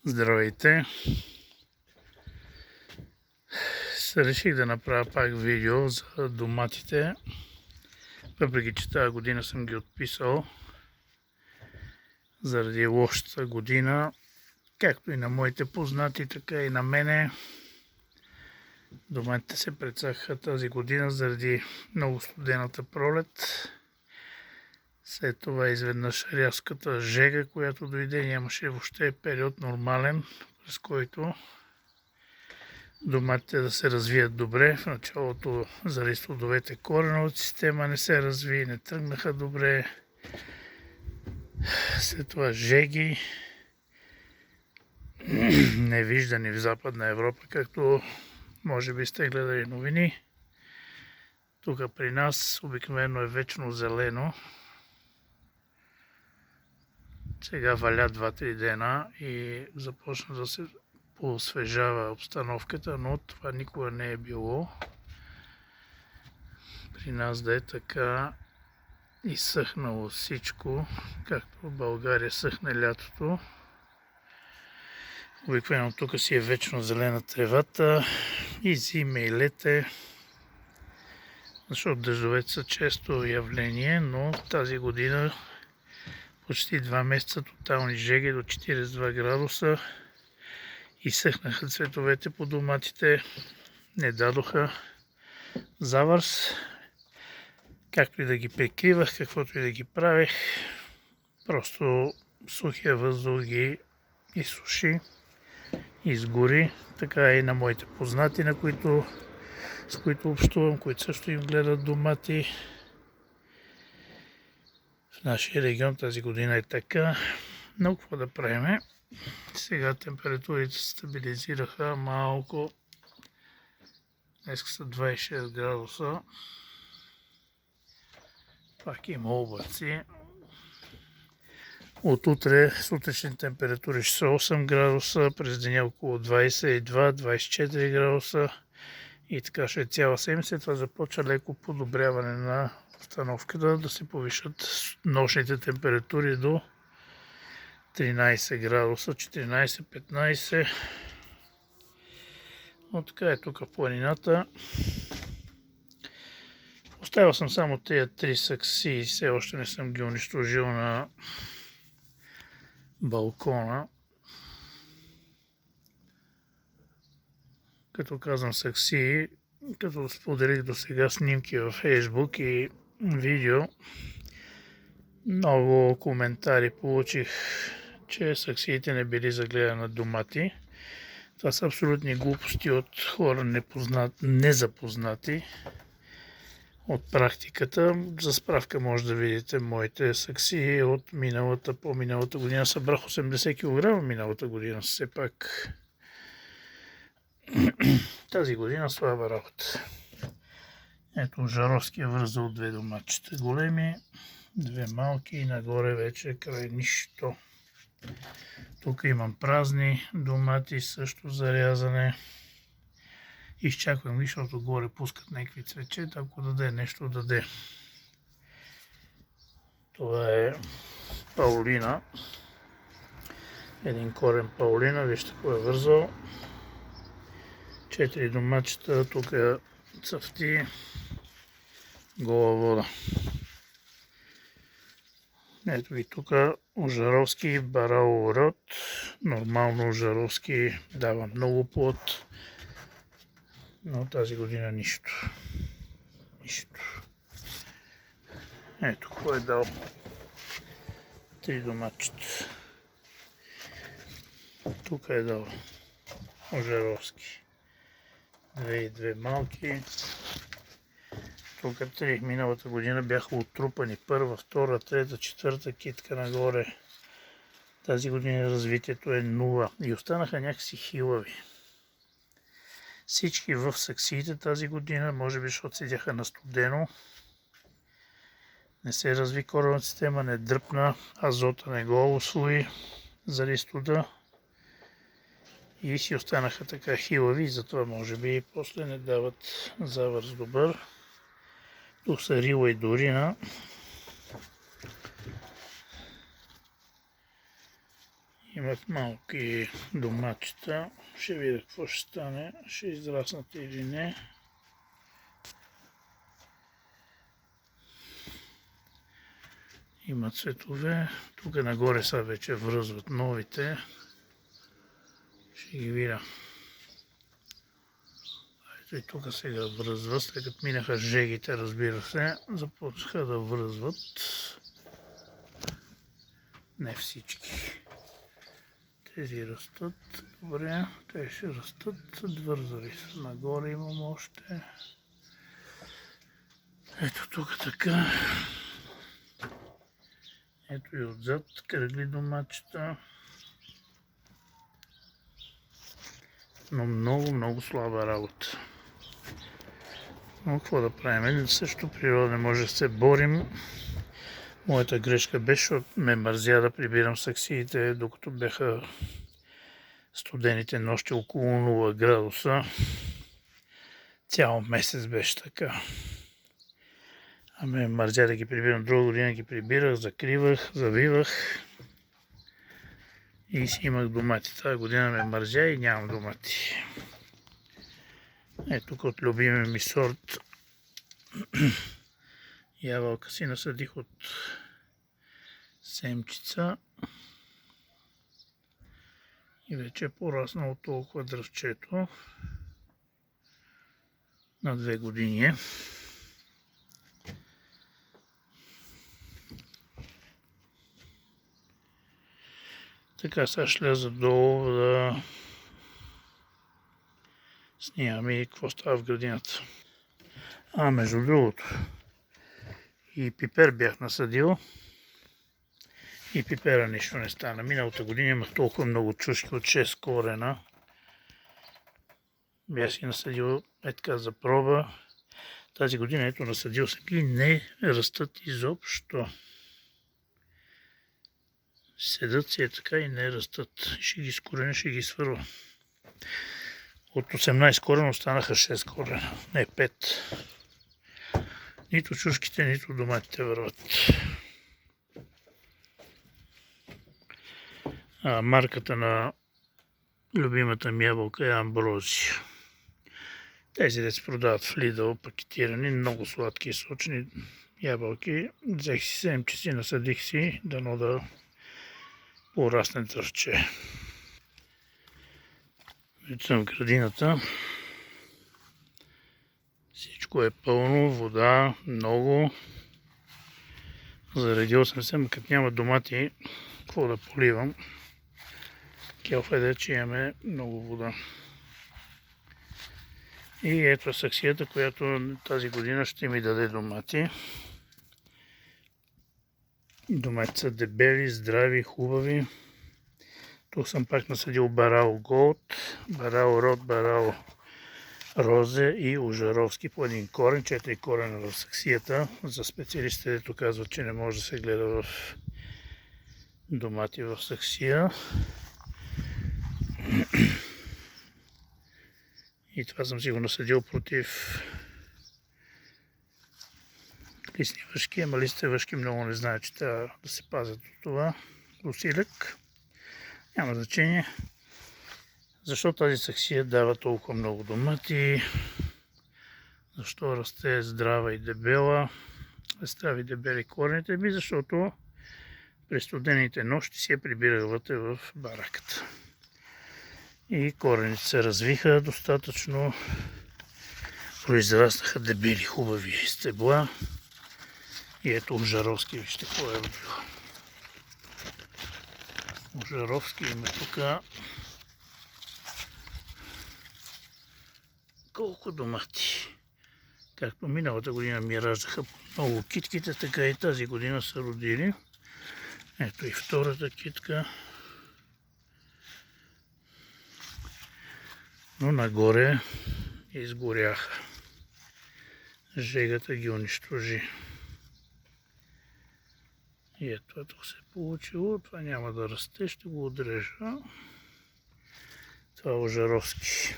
Здравейте! Реших да направя пак видео за доматите, въпреки че тази година съм ги отписал заради лошата година, както и на моите познати, така и на мене. Доматите се прецакаха тази година заради много студената пролет. След това изведнъж рязката жега, която дойде, нямаше въобще период нормален, през който доматите да се развият добре. В началото заради плодовете кореновата система не се разви, не тръгнаха добре. След това жеги, невиждани в Западна Европа, както може би сте гледали новини. Тук при нас обикновено е вечно зелено. Сега валя 2-3 дена и започна да се поосвежава обстановката, но това никога не е било. При нас да е така изсъхнало всичко, както в България съхне лятото. Обикновено тук си е вечно зелена тревата и зиме и лете, защото дъждовете са често явление, но тази година почти 2 месеца тотални жеги до 42 градуса. Изсъхнаха цветовете по доматите, не дадоха завърс. Както и да ги прикривах, каквото и да ги правех, просто сухия въздух ги изсуши, изгори. Така и на моите познати, с които общувам, които също им гледат домати. В нашия регион тази година е така. Но какво да правим? Сега температурите се стабилизираха малко. Днес са 26 градуса. Пак има облаци. От утре сутрешни температури ще са 8 градуса, през деня около 22-24 градуса и така ще е цяла седмица. Това започва леко подобряване на обстановката, да се повишат нощните температури до 13 градуса, 14-15. Но така е тук в планината. Оставил съм само тези 3 сакси, все още не съм ги унищожил на балкона. Като казвам сакси, като споделих до сега снимки в Facebook и видео, много коментари получих, че саксиите не били за гледане на домати. Това са абсолютни глупости от хора незапознати от практиката. За справка може да видите моите сакси от по-миналата година. Събрах 80 кг миналата година, все пак. Тази година слаба работа. Ето Жаровски е вързал 2 доматчета големи, 2 малки и нагоре вече край нищо. Тук имам празни домати, също зарязане. Изчаквам ги, защото горе пускат някакви цвечета, ако даде нещо, даде. Това е паулина. Един корен паулина, вижте какво е вързал. 4 домачета, тук е цъфти, гола вода. Ето ги тук Ожаровски барал род. Нормално Ожаровски дава много плод, но тази година нищо. Нищо. Ето кой е дал 3 домачета. Тук е дал Ожаровски. 2 и 2 малки. Тук 3. Миналата година бяха отрупани. Първа, втора, трета, четвърта китка нагоре. Тази година развитието е 0 и останаха някакси хилави. Всички в саксиите тази година, може би защото седяха на студено, не се разви коренната система, не дръпна, азота не го усвои заради студа и си останаха така хилави и затова може би после не дават завърз добър. Тук са Рила и Дорина. Имат малки домачета. Ще видя какво ще стане. Ще израснат или не. Има цветове. Тук нагоре са вече връзват новите. Ще ги видя. Ето и тук сега връзват. След като минаха жегите, разбира се, започнаха да връзват. Не всички. Тези растат. Добре, те ще растат. Вързали са. Нагоре имам още. Ето тук така. Ето и отзад кръгли домачета. Но много слаба работа. Но какво да правим? Също природа не може да се борим. Моята грешка беше, защото ме мързя да прибирам саксиите, докато бяха студените нощи около 0 градуса. Цял месец беше така. А ме мързя да ги прибирам. Друга година ги прибирах, закривах, завивах. И си имах домати. Тази година ме мързя и нямам домати. Ето тук от любимия ми сорт ябълка си насадих от семчица. И вече е пораснало толкова дръвчето. На 2 години е. Така сега ще ляза долу да снимам и какво става в градината. Между другото, и пипер бях насадил. И пипера нищо не стана. Миналата година имах толкова много чушки от 6 корена. Бях си насадил така за проба. Тази година ето насадил съм ги, не растат изобщо. Седат си така и не растат. Ще ги скореня, ще ги свърва. От 18 корена останаха 6 корена, не 5. Нито чушките, нито доматите върват. Марката на любимата ми ябълка е Амброзия. Тези деца продават в Lidl пакетирани, много сладки и сочни ябълки. Взех си семчици, насадих си, дано да порасне дръвче. Ето съм в градината. Всичко е пълно, вода, много. Заредил съм се, като няма домати, какво да поливам. Келф е, че имаме много вода. И ето саксията, която тази година ще ми даде домати. Домати са дебели, здрави, хубави. Тук съм пак насадил Барао Голд, Барао Род, Барао Розе и Ужаровски по един корен, 4 корена в саксията. За специалистите, дето казват, че не може да се гледа в домати в саксия. И това съм си го насадил против листни въшки, ама листните въшки много не знаят, че трябва да се пазят от това. Усилък. Няма значение. Защо тази саксия дава толкова много домати? Защо расте здрава и дебела? Здрави дебели корените ми, защото през студените нощи си я прибирах вътре в бараката. И корените се развиха достатъчно. Произраснаха дебели, хубави стебла. И ето Ужаровски, вижте какво е родил. Ужаровски има тук. Колко домати. Както миналата година ми раждаха много китките, така и тази година са родили. Ето и втората китка. Но нагоре изгоряха. Жегата ги унищожи. И ето тук се е получило. Това няма да расте, ще го отрежа. Това е Ужаровски.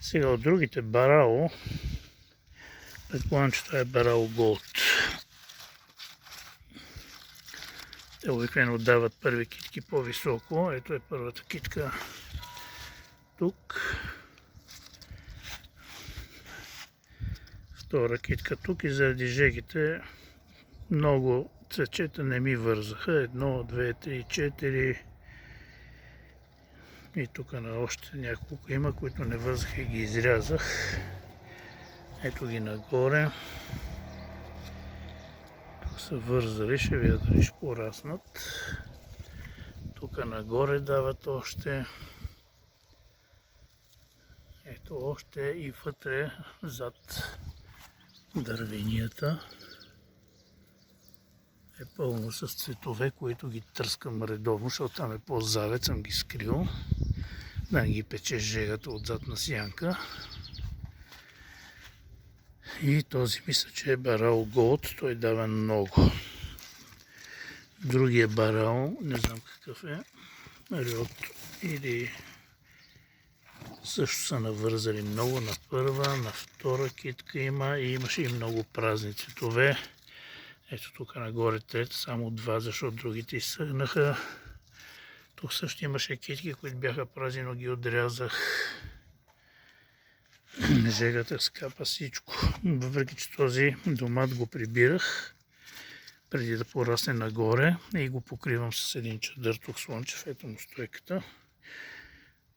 Сега от другите Барао, предполагам, че това е Барао Голд. Те обикновено дават първи китки по-високо. Ето е първата китка тук. Втора китка тук и заради жегите много цвечета не ми вързаха. 1, 2, 3, 4. И тук на още няколко има, които не вързаха и ги изрязах. Ето ги нагоре. Тук са вързали, ще видя дали ще пораснат. Тук нагоре дават още. Ето още и вътре зад дървенията е пълно с цветове, които ги тръскам редовно, защото там е по-завет, съм ги скрил. Да не ги пече жегата отзад на сянка. И този мисля, че е барал Голд, той дава много. Другия барал, не знам какъв е, Риот или също са навързали много на първа, на втора китка има и имаше и много празни цветове. Ето тук нагоре трета, само 2, защото другите изсъгнаха. Тук също имаше китки, които бяха празни, но ги отрязах. Жегата скапа всичко. Въпреки че този домат го прибирах преди да порасне нагоре и го покривам с един чадър тук слънчев, ето му стойката.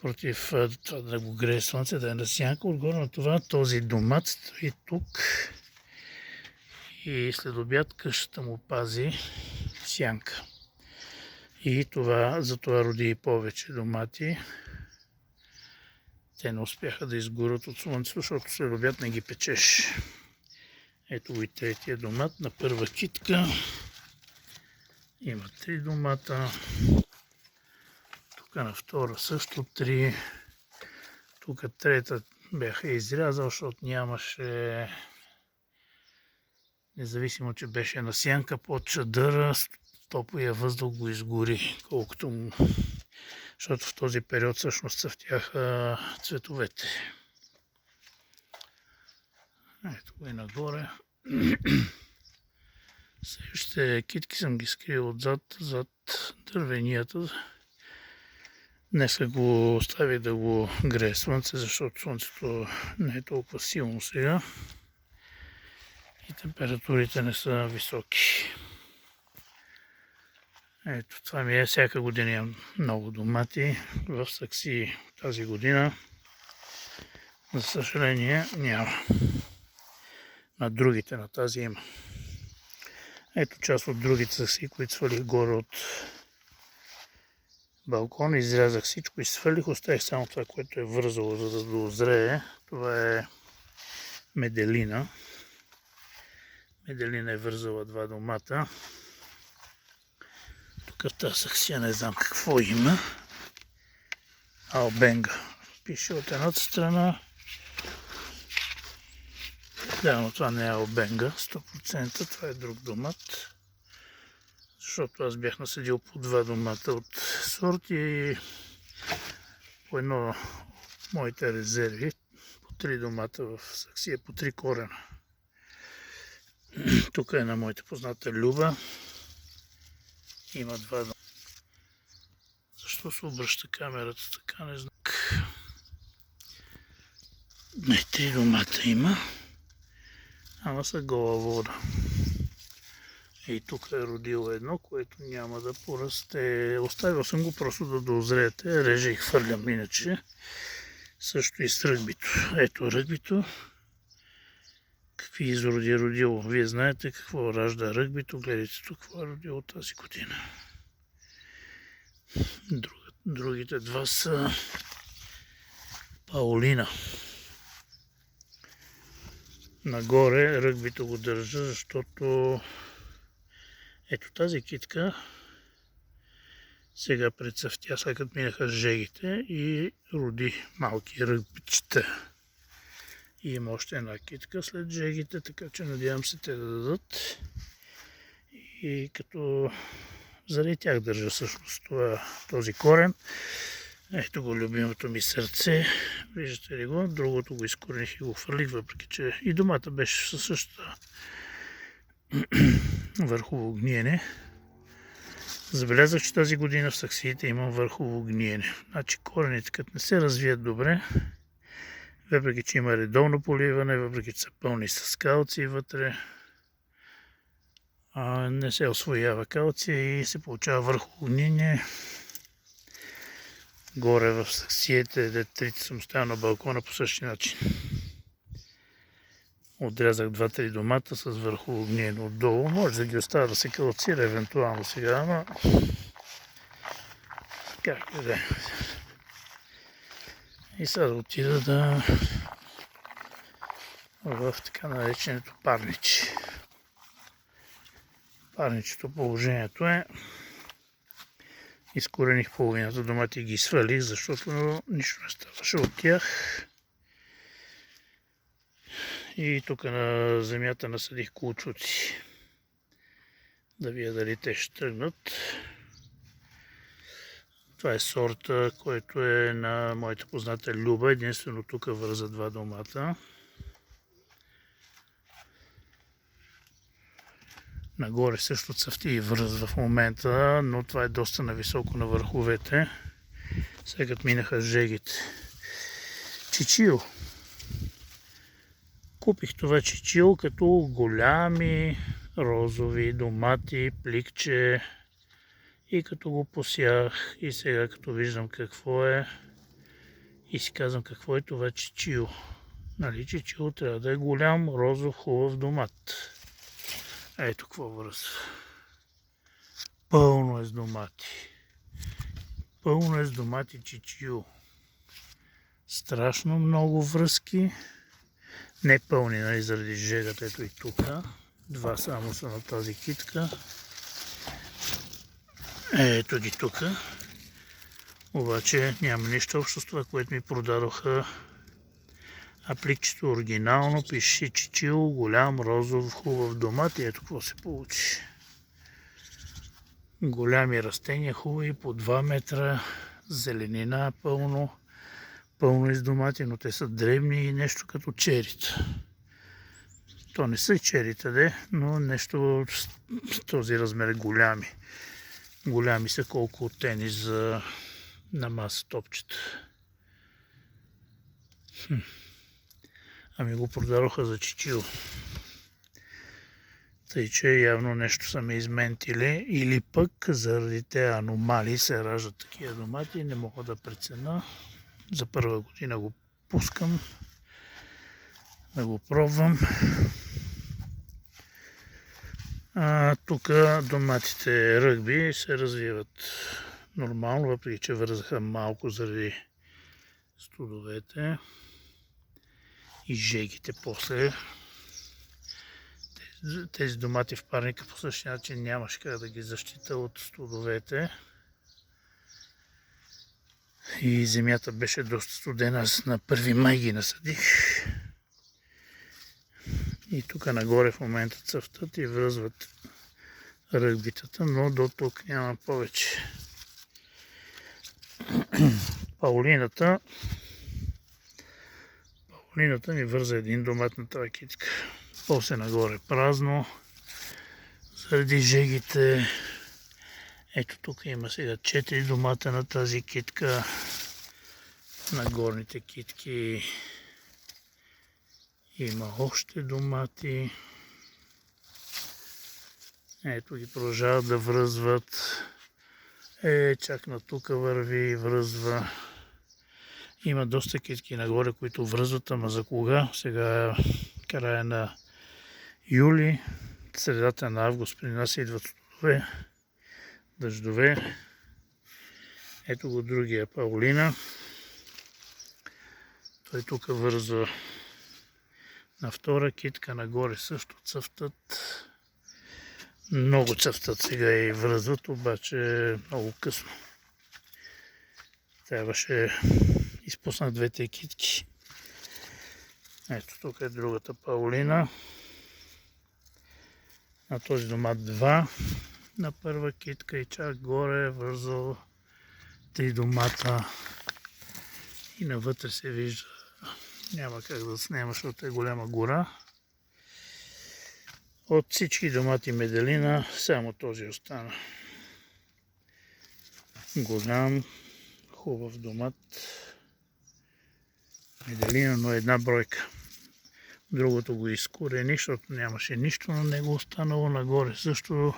Против това да го грее слънце, да е на сянка. Отгоре на това този домат стои тук и след обяд къщата му пази сянка. И за това роди и повече домати. Те не успяха да изгорят от слънцето, защото след обяд не ги печеш. Ето го и третия домат на първа китка. Има 3 домата. Тук на втора също 3. Тук трета бяха изрязал, защото нямаше, независимо, че беше на сянка под чадъра, топлия въздух го изгори, колкото му, защото в този период всъщност цъфтяха цветовете. Ето го и нагоре. Следващите китки съм ги скрил отзад, зад дървенията. Днеска го оставих да го грее слънце, защото слънцето не е толкова силно сега и температурите не са високи. Ето това ми е, всяка година имам много домати в сакси тази година. За съжаление няма. На другите, на тази има. Ето част от другите сакси, които свалих горе от балкона, изрязах всичко и свалих, оставих само това, което е вързало, за да дозрее. Това е Меделина. Меделина е вързала 2 домата. Тук в тази саксия не знам какво има. Албенга. Пише от едната страна. Да, но това не е албенга, 100%, това е друг домат. Защото аз бях насъдил по 2 домата от сорт и по едно от моите резерви, по 3 домата в саксия, по 3 корена. Тук е на моята позната Люба. Има 2 дома. Защо се обръща камерата така, не знам. Не, 3 домата има. Ама са гола вода. И тук е родило едно, което няма да порасте. Оставил съм го просто да дозреете. Реже и хвърлям иначе. Също и с ръгбито. Ето ръгбито. Какви изроди е родило. Вие знаете какво ражда ръгбито. Гледайте тук какво е родило тази година. Другите 2 са Паулина. Нагоре ръгбито го държа, защото ето тази китка сега прецъфтя, след като минаха жегите и роди малки ръгбичета. И има още една китка след жегите, така че надявам се те да дадат. И като заради тях държа всъщност този корен. Ето го любимото ми сърце. Виждате ли го? Другото го изкорених и го хвърлих, въпреки че и домата беше със същата върхово гниене. Забелязах, че тази година в саксиите имам върхово гниене. Значи корените като не се развият добре, въпреки че има редовно поливане, въпреки че са пълни с калци вътре, не се освоява калция и се получава върхово гниене. Горе в саксиите, трите съм оставил на балкона по същия начин. Отрязах 2-3 домата с върхово гниене отдолу. Може да ги оставя да се калцира евентуално сега, но как да е. И сега да отида в така нареченото парниче. Парничето положението е: изкорених половината домати и ги свалих, защото нищо не ставаше от тях. И тук на земята насадих кулчуци. Да видя дали те ще тръгнат. Това е сорта, който е на моята позната Люба. Единствено тук върза 2 домата. Нагоре също цъфти и връзва в момента, но това е доста нависоко на върховете. Сега като минаха жегите. Чичио. Купих това чичио като голями розови домати, пликче, и като го посях и сега като виждам какво е и си казвам какво е това чичио. Нали, чичио трябва да е голям, розов, хубав домат. Ето какво връзва. Пълно е с домати. Пълно е с домати чичио. Страшно много връзки. Не пълни, нали, заради жегата, ето и тук. 2 само са на тази китка. Ето ги тук. Обаче няма нищо общо с това, което ми продадоха. А пликчето оригинално пише чичио, голям, розов, хубав домат и ето какво се получи. Голями растения, хубави, по 2 метра, зеленина пълно из домати, но те са дребни и нещо като черита. То не са черита, но нещо с този размер голями. Голями са колко тенис на маса топчета. Ами го продадоха за чичио. Тъй, че явно нещо са ме изментили или пък заради тези аномалии се раждат такива домати и не мога да преценя. За първа година го пускам да го пробвам. Тук доматите ръгби се развиват нормално, въпреки че вързаха малко заради студовете и жегите после. Тези домати в парника по същия начин нямаше как да ги защита от студовете. И земята беше доста студена, аз на 1 май ги насадих. И тук нагоре в момента цъфтат и връзват ръгбитата, но до тук няма повече. Паулината ми върза 1 домат на тази китка. После нагоре празно, заради жегите. Ето тук има сега 4 домата на тази китка. На горните китки има още домати. Ето ги продължават да връзват. Чак на тук върви и връзва. Има доста китки нагоре, които връзват, ама за кога? Сега края на юли, средата на август при нас идват дъждове. Ето го другия Паулина. Той тук вързва на 2 китка, нагоре също цъфтат. Много цъфтат сега и връзват, обаче много късно. Трябваше изпуснах 2 китки. Ето тук е другата Паулина. На този домат 2 на 1 китка и чак горе е вързал 3 домата. И навътре се вижда, няма как да снема, защото е голяма гора. От всички домати меделина само този остана. голям, хубав домат. Меделина, но една бройка. Другото го изкорени, защото нямаше нищо на него останало. Нагоре също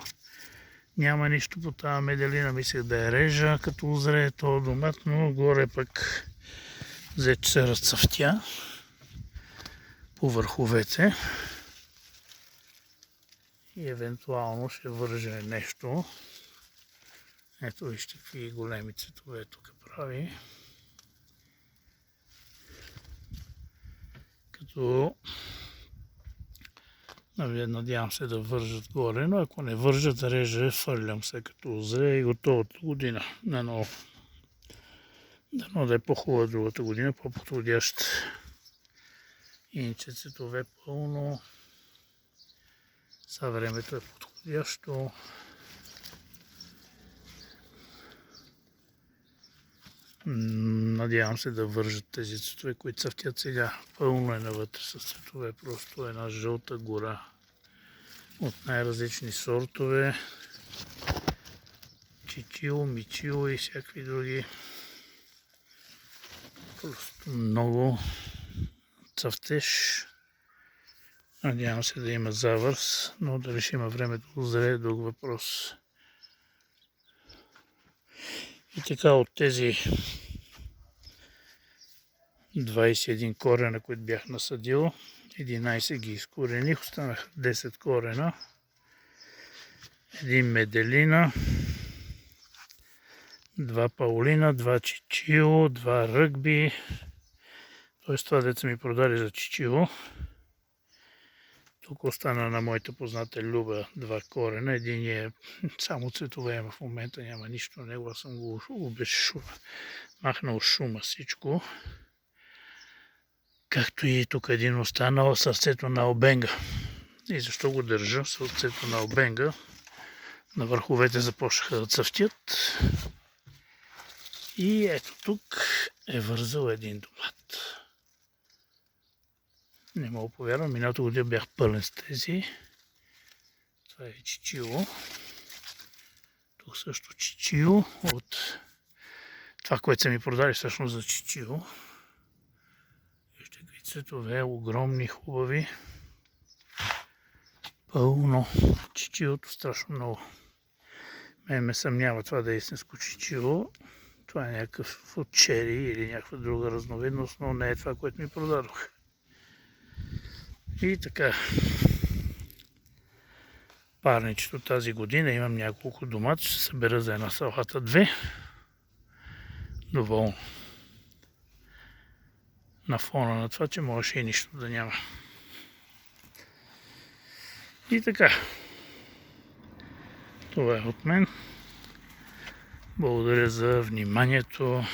няма нищо по тази меделина. Мислех да я режа, като озрее този домат, но горе пък взе, че се разцъфтя по върховете. И евентуално ще върже нещо. Ето вижте какви големи цветове тук прави. Като надявам се да вържат горе, но ако не вържат, режа, фърлям се като озре и готовата година. Дано да е по-хубава другата година, по-подходяща. Иначе цветове пълно. Сега времето е подходящо. Надявам се да вържат тези цветове, които цъфтят сега. Пълно е навътре с цветове. Просто една жълта гора от най-различни сортове. Чичило, мичило и всякакви други. Просто много цъфтеж. Надявам се да има завърс, но дали ще има време да озрее е друг въпрос. И така от тези 21 корена, които бях насадил, 11 ги изкорених, останаха 10 корена, един меделина, 2 паулина, 2 чичило, 2 ръгби, т.е. това деца ми продали за чичило. Тук остана на моята позната Люба 2 корена, един е само цветове в момента, няма нищо на него, аз съм го махнал шума всичко. Както и тук един останал сърцето на албенга. И защо го държа сърцето на албенга? На върховете започнаха да цъфтят. И ето тук е вързал един домат. Не мога повярвам, миналата година бях пълен с тези. Това е чичило. Тук също чичило от това, което са ми продали всъщност за чичило. Вижте какви цветове, огромни, хубави. Пълно. Чичилото страшно много. Мен ме съмнява това да е истинско чичило. Това е някакъв от чери или някаква друга разновидност, но не е това, което ми продадох. И така. Парничето тази година имам няколко домата, ще събера за една салата 2. Доволно. На фона на това, че можеше и нищо да няма. И така. Това е от мен. Благодаря за вниманието.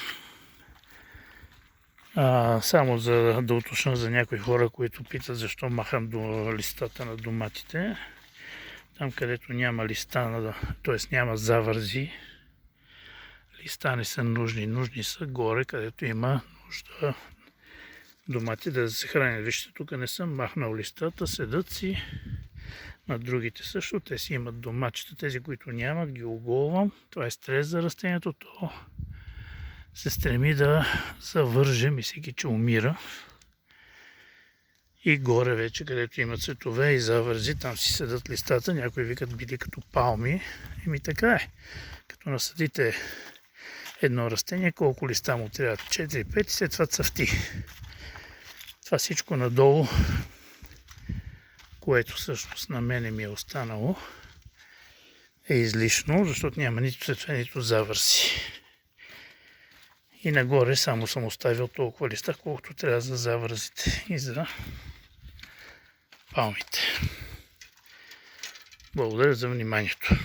Само за да уточня за някои хора, които питат защо махам до листата на доматите. Там, където няма листа, т.е. няма завързи, листа не са нужни. Нужни са горе, където има нужда домати да се хранят. Вижте, тук не съм махнал листата, седат си. На другите също, те си имат домачета. Тези, които нямат, ги оголвам. Това е стрес за растението. То се стреми да завърже, мислейки, че умира. И горе вече, където има цветове и завързи, там си седат листата. Някои викат били като палми. Еми така е. Като насадите едно растение, колко листа му трябва? 4-5 и след това цъфти. Това всичко надолу, което всъщност на мене ми е останало, е излишно, защото няма нито цветове, нито завърси. И нагоре само съм оставил толкова листа, колкото трябва за завързите и за палмите. Благодаря за вниманието.